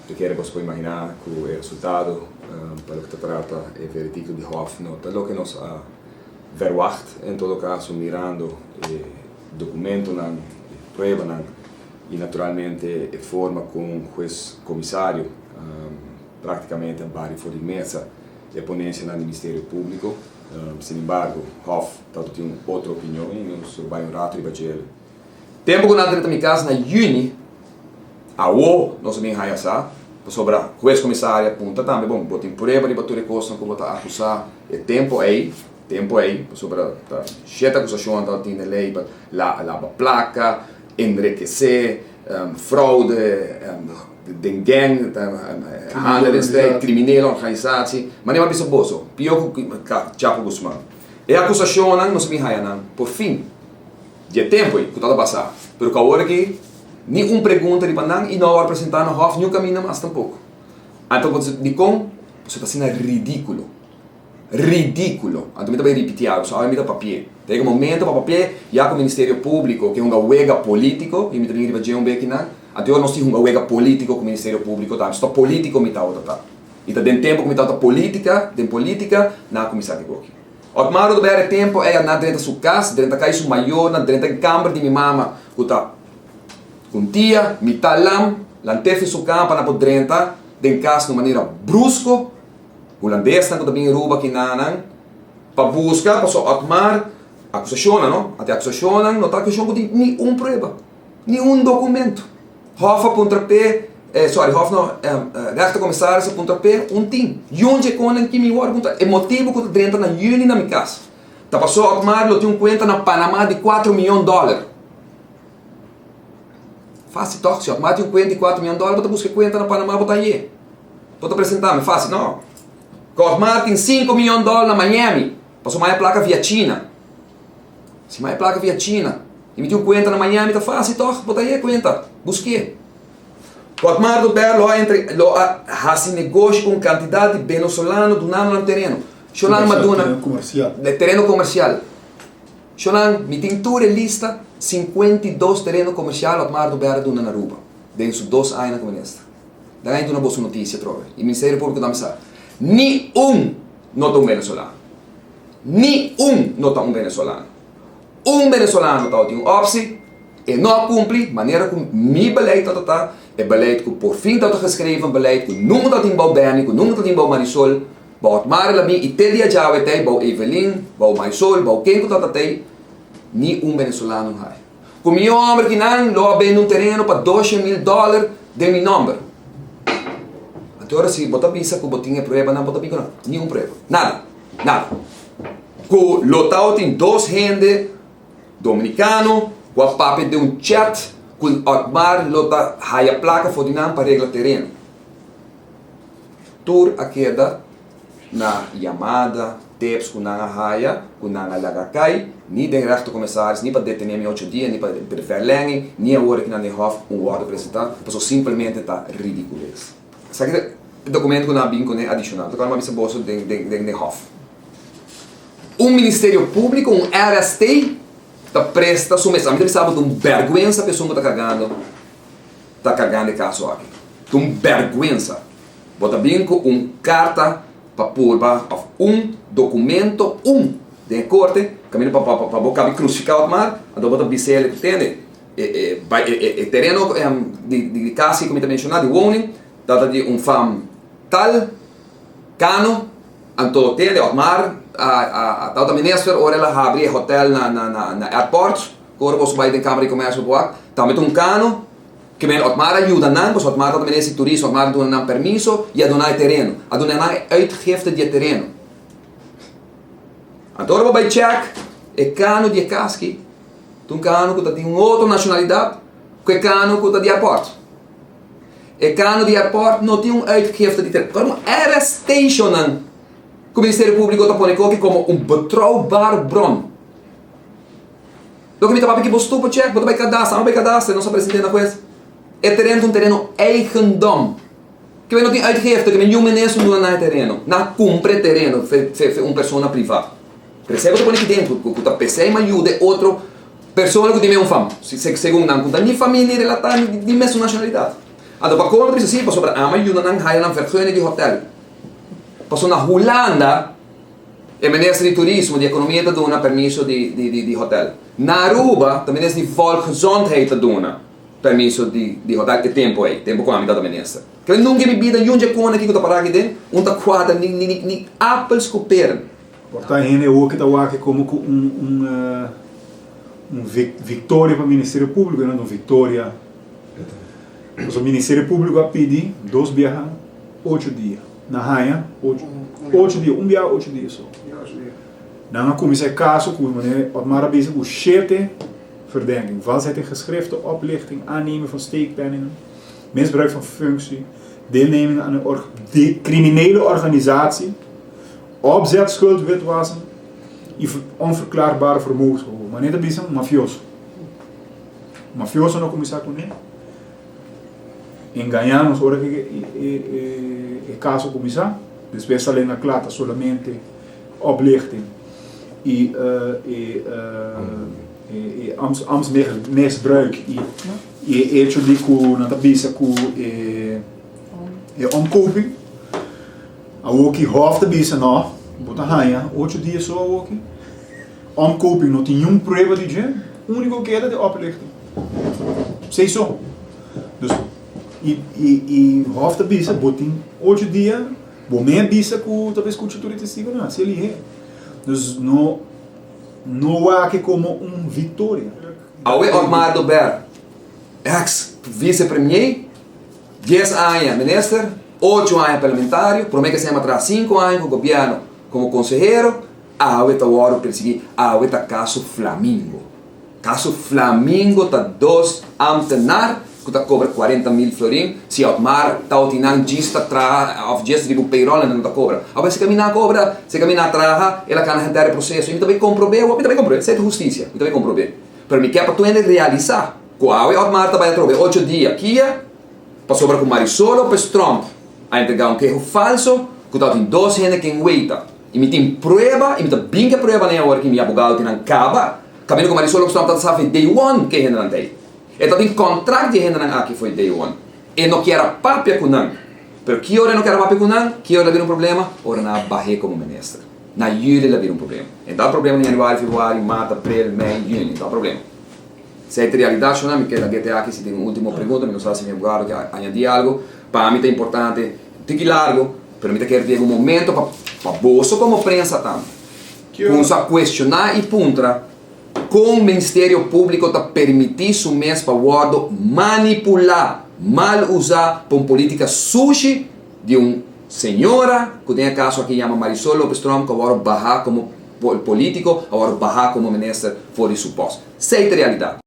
perché você pode imaginar que o resultado para o que trata é veredicto de Hof, não, é o que nos verwacht, em todo caso, mirando documento, prueba, e naturalmente a forma como o juiz comissário praticamente vários for de mesa e a ponência no Ministério Público. Sin embargo, Hof tem outra opinião e eu vai um rato e vai dizer tempo que nós entramos em casa na juni a nós bem raiaçar sobre a juiz comissária aponta também bom botem prova de bater coisa como está acusar é tempo aí sobre a certa acusação da tem lei la placa enriquecer fraude dengang handel criminele organisatie maar nem mais boso pior que Chapo Guzmán e a acusação não se me raia por fim de tempo que está a passar pero que agora que nenhuma pergunta de banang e não apresentar na Hof nenhum caminho mais tampouco então você está sendo ridículo então me também repetir só me dá papel tem um momento para papel já com o Ministério Público que é uma huelga político e me também vai dizer um beque até eu não sei uma huelga político com o Ministério Público tá estou político me tá e tá tem tempo que me tá política na comissária que aqui Otmar do BR tempo é na dentro da sua casa dentro da casa maior na dentro da câmara de minha mama que tá com tia me tá lá teve sua campo na por dentro de casa de maneira brusco holandês tanto também rouba que nanan para buscar para só Otmar acusação não até acusação não tá acusação de nenhum prova nenhum documento Hof pontapé Hof não rechter comissário pontapé tim onde quando que me pergunta é motivo que dentro na juni na minha casa tá passou Otmar lo tinha conta na Panamá de $4 milhões fácil toque se Otmar tinha conta de $4 milhões bota buscar conta na Panamá bota aí bota apresentar-me fácil não Otmar tem $5 milhões na Miami passou mais placa via China se mais placa via China e me tinha conta na Miami tá fácil toque bota aí conta busquei Otmar do Berlo entre hasi negócio com quantidade de venezolano do nano no terreno. Chonan maduna de terreno comercial. Chonan me tem toda lista 52 terreno comercial Otmar do Berlo do Naruba. Dentro de 2 anos como esta. Daí tu na boa notícia trove. E o Ministério Público da Mesa. Nota venezolano. Nota venezolano. Venezolano tá tem opsi e não cumpre maneira como mi beleid tá é beleid que por fim está geschreven beleid que nunca está em bouw Bernie que nunca está em bouw Marisol bouw Otmar la mi e te dia já vai ter bouw Evelyn bouw Marisol bouw quem que está tem ni venezolano hai como eu homem que não lo vende terreno para $12 mil de meu nome agora se botar visa que botinha prova não botar pico não nenhum prova nada que lotado tem 2 gente dominicano com a papel de chat que Otmar lota a placa fodinam para regla terreno. Tur a queda na chamada, tips com a raia, com a lagacai, nem de resto comissários, nem para detener 8 dias, nem para verlängen, nem a hora que na Hof hora apresentar, porque simplesmente está ridículo. Sabe o documento que não bingo né adicional, agora uma vez bolso de Hof. Ministério Público, RST presta sumessa. A gente sabe de vergonha a pessoa que está cagando de caso aqui. De vergonha. Bota bem com carta para pôr documento de corte, caminho para boca crucificar o mar, então bota bicele que tem, terreno de casa como está mencionado, de warning, data de fam tal cano, então tem de mar a tal da minister ora ela abre hotel na airport agora você vai de câmara de comércio boa também cano que men Otmar ajuda não pois Otmar também esse turismo Otmar dá não permisso e a donar terreno a donar uitgifte de terreno agora vai check cano de casque cano que tem outra nacionalidade que cano que de airport cano de airport não tem uitgifte de terreno como era station o Ministério Público está pondo como betrouwbare bron. Lo que me está que você tudo check, você vai cadastrar, não se apresenta na coisa. É terreno eigendom. Que não tem uitgifte, que nenhum ministro não dá terreno. Não cumpre terreno, uma pessoa privada. Percebe que põe aqui dentro, que está PC mas ajuda outra pessoa que tem fama. Segundo não, com a minha família relatada de mesma nacionalidade. Ado pa komen bisa si paso para ama yun nang haya ng vergunning di hotel. Paso na Holanda e ministro di turismo, di economia te dona permesso di hotel. Na Aruba, de ministro di volksgezondheid te dona permesso di hotel che tempo è, tempo qua mi dà ministro. Che non che mi bida junge kone ki ko ta paragi den, un ta quadra ni appels koperen. Portanto, é o que está aqui como vitória para o Ministério Público, não vitória. O Ministério Público a pedir 2 viagens, 8 dias. Na raia, 8 dias, viagem, 8 dias só. Dan kom je caso, maar een beetje hoe shete verdenking, valsheid geschriften, oplichting, aannemen van steekpenningen, misbruik van functie, deelneming aan een criminele organisatie, opzet, schuld, witwassen, onverklaarbare vermogensgehoor. Maar niet een beetje mafioso. Mafioso não começar com ele. Enganamos hora que o caso começar, depois além da clata solamente oplichting e misbruik e hecho de ku na tabisa ku omkoping. Ook die hoofd bisa nog, bota hanha, 8 dias só ook. Omkoping não tinha prova de je, único que era de oplichting. Sei só. Dus hoofd bisa botin 8 dias, bom meia bisa ku talvez ku tudo testigo não, se ele é. Dus não há que como vitória. Awe Otmar do Ber, ex-vice-premier, 10 anos ministro, 8 anos parlamentar, promete que se llama atrás 5 anos com o governo como consejero, awe está agora perseguir, awe está caso Flamingo. Caso Flamingo está 2 ambtenar, que está cobra 40.000 florin, se Otmar está utinando gista tra of gesta de payroll não está cobra. Awe se caminhar cobra, se caminhar traha, ela can rentar o processo, e também comprobei, isso é justiça, e também comprobei. Pero me quer para tu realizar, com awe Otmar está vai trover 8 dias aqui, passou para com Marisol Lopes Trump, a entregar queijo falso, que está em 2 gente que engueita. E me tem prova, e me tem bem que prova nem agora que meu abogado tem acaba, caminho com Marisol Lopes Trump está sabe day one que gente não tem. E tem contrato de gente não aqui foi day one. E não quer papia com não. Pero que hora não quer papia com não, que hora vira problema, hora na barre como ministro. Na juli vira problema. Então o problema em januário, fevereiro, março, abril, maio, junho, então problema. Se é realidade, não me queda GTA aqui se tem uma última pergunta, me não sabe se meu abogado quer añadir algo. Para mim é importante, tem que largo, pero me quer ver um momento para bolso como prensa também. Começa a questionar e puntra como o Ministério Público está permitindo o mês para o manipular, mal usar para uma política sushi de uma senhora que tem caso aqui chama Marisol Lopes Trump que agora barra como político, agora barra como ministro fora de suposto. Sei a realidade.